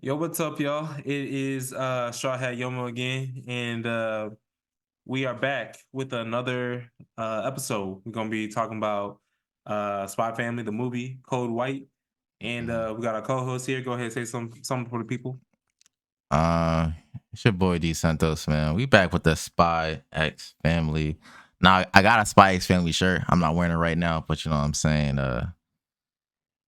Yo, what's up, y'all? It is StrawhatYomo again, and we are back with another episode. We're gonna be talking about Spy Family, the movie Code White, and Mhm. we got our co-host here. Go ahead, say something for the people. Uh, it's your boy Dcentos, man. We back with the Spy X family. Now I got a Spy X family shirt. I'm not wearing it right now, but you know what I'm saying.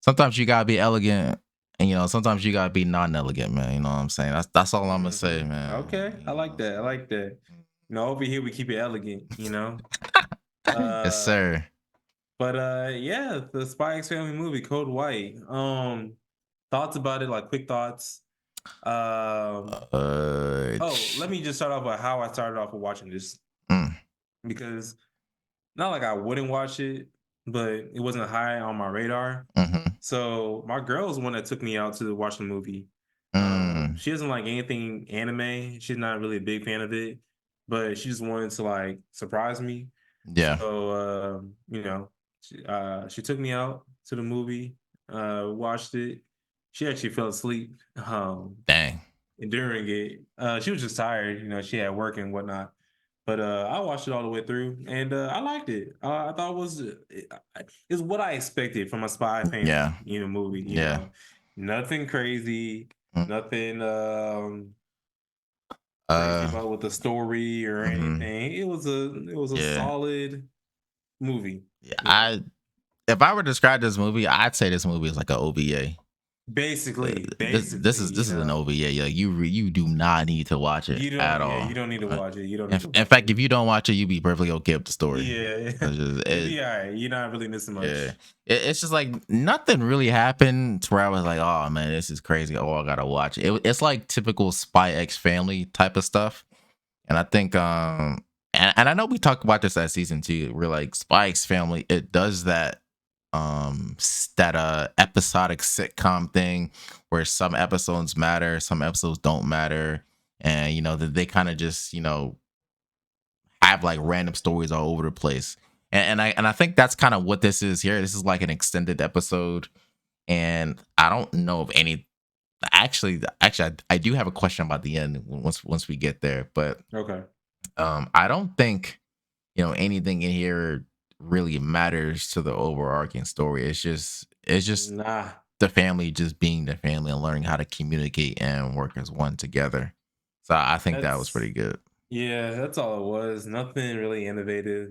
Sometimes you gotta be elegant, and sometimes you gotta be non-elegant, man. You know what I'm saying. That's all I'm gonna say, man. Okay, I You know what like I'm that. I saying. like that. Over here we keep it elegant. Yes, Uh, sir. but yeah, the Spy X Family movie Code White. Thoughts about it, like quick thoughts. Um, Oh, let me just start off with how I started off with watching this mm, because not like I wouldn't watch it, but it wasn't high on my radar. mm-hmm, So my girl was the one that took me out to watch the movie. mm, She doesn't like anything anime. She's not really a big fan of it, but she just wanted to like surprise me. yeah. So she took me out to the movie, watched it. She actually fell asleep. Dang. During it. She was just tired, she had work and whatnot. But I watched it all the way through, and I liked it. I thought it's what I expected from a spy family, Yeah. movie. Yeah. Nothing crazy, Mm, nothing crazy uh. about with the story or Mm-hmm, anything. It was a yeah. solid movie. Yeah. You know, If I were to describe this movie, I'd say this movie is like an OVA. basically, This is an OVA. Like you do not need to watch it you don't. at Yeah, all. you don't need to Uh, watch it. You don't In, need to in watch fact, it. if you don't watch it, you be perfectly okay with the story. Yeah, It's just, it'll be all right. You're not really missing yeah, much. it's just like nothing really happened to where I was like, oh man, this is crazy. Oh, I gotta watch it. It's like typical Spy X Family type of stuff. And I think, and I know we talked about this at season 2. We're like Spy X Family. It does that, that episodic sitcom thing where some episodes matter, some episodes don't matter, and that they kind of just have like random stories all over the place. And I think that's kind of what this is here. This is like an extended episode, and I don't know of any. Actually, I do have a question about the end once we get there, but Okay. I don't think anything in here really matters to the overarching story. It's just Nah. the family just being the family and learning how to communicate and work as one together. So I think that was That's pretty good. yeah, that's all it was. Nothing really innovative.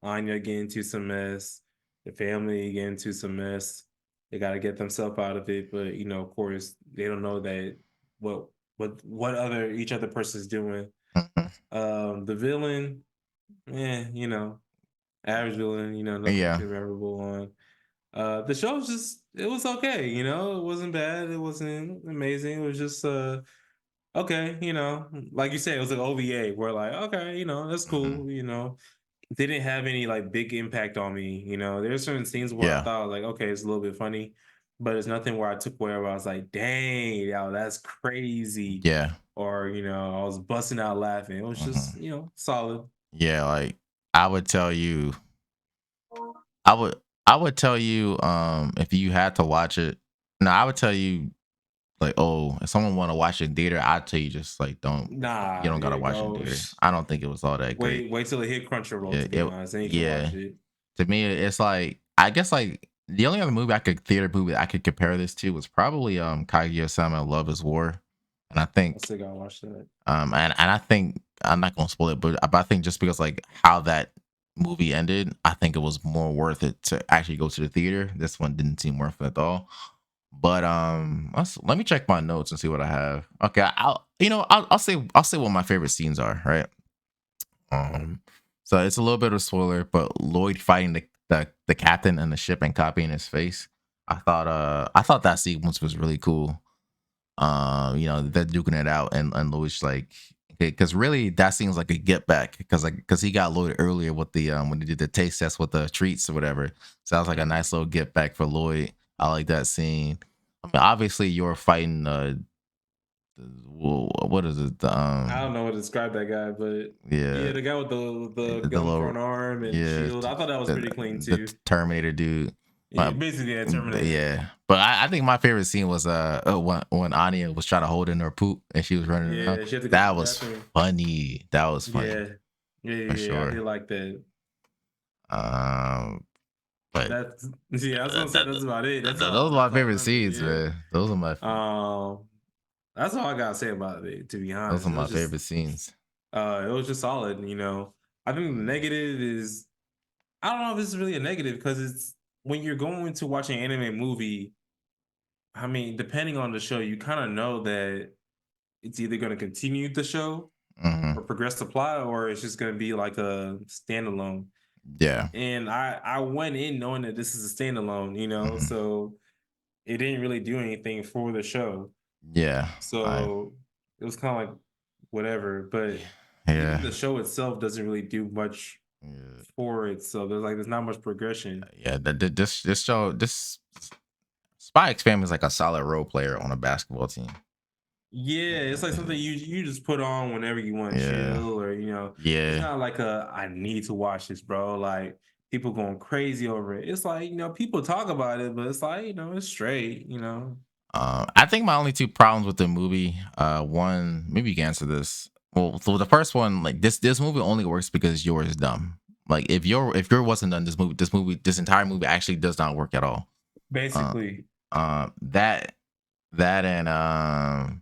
Anya getting into some mess, the family getting into some mess. They got to get themselves out of it, but of course, they don't know that what what other each other person's doing. Mhm. The villain, average villain. Nothing Yeah, too memorable on. The show was just it was okay. It wasn't bad. It wasn't amazing. It was just okay, like you said, it was like OVA. We're like, okay, that's hmm, cool. Didn't have any like big impact on me. There's certain scenes where I yeah, thought like, okay, it's a little bit funny, but it's nothing where I took where I was like, dang, yo, that's crazy, yeah, or I was busting out laughing. It was just hmm, solid. yeah. Like I would tell you, I would I would tell you, if you had to watch it. No, I would tell you like, oh, if someone want to watch it in theater, I'd tell you just like you Nah, don't gotta yeah, watch it in go theater. I don't think it was all that great. wait till it hit Crunchyroll. Yeah, To be honest, then you can yeah. watch it. To me, it's like I guess like the only other theater movie I could compare this to was probably Kaguya-sama Love Is War, and I I think still gotta watch that. and I think I'm not gonna spoil it, but I think just because like how that movie ended, I think it was more worth it to actually go to the theater. This one didn't seem worth it at all. But let me check my notes and see what I have. Okay, I'll say what my favorite scenes are. Right. Um, so it's a little bit of a spoiler, but Lloyd fighting the captain and the ship and copying his face. I thought that sequence was really cool. They're duking it out, and Lloyd's like, because really that seems like a get back because he got Lloyd earlier with the when he did the taste test with the treats or whatever. Sounds like a nice little get back for Lloyd. I like that scene. I mean, obviously you're fighting what is it? I don't know what to describe that guy, but Yeah, yeah, the guy with the the gun for little an arm and yeah shield. I thought that was the, pretty clean the too. Terminator dude. Yeah, basically a Terminator. Yeah, but I think my favorite scene was when Anya was trying to hold in her poop and she was running around. Yeah, she had to go to That the was bathroom. funny. That was funny Yeah. Yeah, for yeah, yeah. I did sure. like that. Um, but That's yeah, I was gonna say that's about it. those are my That's all I favorite remember. scenes, Yeah. man. Um, that's all I gotta say about it, to be Those are honest. It my was just favorite scenes. it was just solid. I think the Mm, negative is I don't know if this is really a negative because it's when you're going to watch an anime movie, I mean, depending on the show, you kind of know that it's either gonna continue the show mhm. or progress the plot, or it's just gonna be like a standalone. Yeah. And I went in knowing that this is a standalone, Mhm. so it didn't really do anything for the show. Yeah. I So it was kind of like whatever. But even yeah. the show itself doesn't really do much Yeah. for it. So there's not much progression. Yeah, this show this Spy X Family is like a solid role player on a basketball team. Yeah, it's like something you just put on whenever you want to Yeah, chill, or it's yeah. not like a I need to watch this, bro. Like people going crazy over it. It's like people talk about it, but it's like it's straight. I think my only two problems with the movie, one, maybe you can answer this. Well, so the first one, like this movie only works because yours is dumb. Like if your wasn't done, this entire movie actually does not work at all. Uh, Basically, that and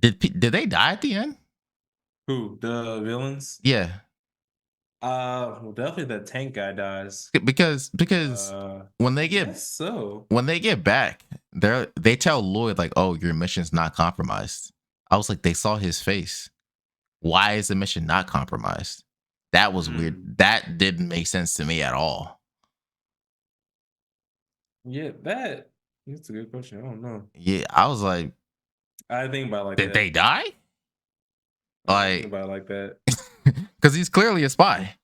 did they die at the end? who the villains? Yeah, Well, definitely the tank guy dies. because when they I get guess so. when they get back, they tell Lloyd like, "Oh, your mission's not compromised." I was like, they saw his face. Why is the mission not compromised? That was weird. Hmm. That didn't make sense to me at all. Yeah, that's a good question. I don't know. Yeah, I was like, I didn't think about it like did they that. die? I didn't think Like, about it like that. because he's clearly a spy.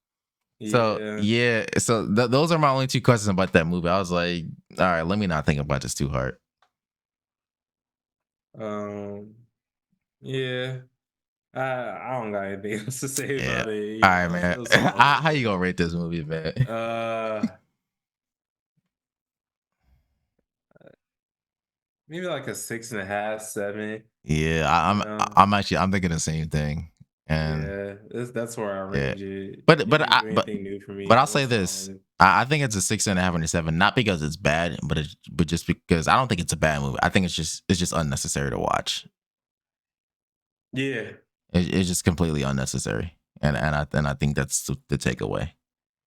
So Yeah. yeah, so those are my only two questions about that movie. I was like, all right, let me not think about this too hard. Um. Yeah. I don't got anything else to say Yeah. about it. All right, man. It was solid. How you gonna rate this movie, man? Uh, maybe like a 6.5, 7. Yeah, You know. I'm thinking the same thing, and Yeah, that's where I yeah, range it. but It but didn't I do but anything new for me. but I'll It say was this: solid. I think it's a 6.5 and a 7, not because it's bad, but just because I don't think it's a bad movie. I think it's just unnecessary to watch. Yeah. It's just completely unnecessary, and I think that's the takeaway.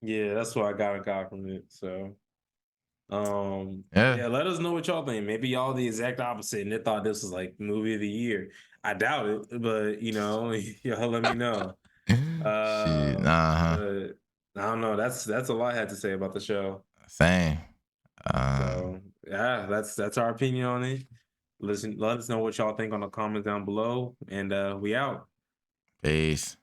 Yeah, that's what I got from it. So, Yeah. yeah, let us know what y'all think. Maybe y'all the exact opposite and they thought this was like movie of the year. I doubt it, but y'all let me know. Shit. Huh. But I don't know. That's all I had to say about the show. Same. So yeah, that's our opinion on it. Listen, let us know what y'all think on the comments down below, and we out. Peace.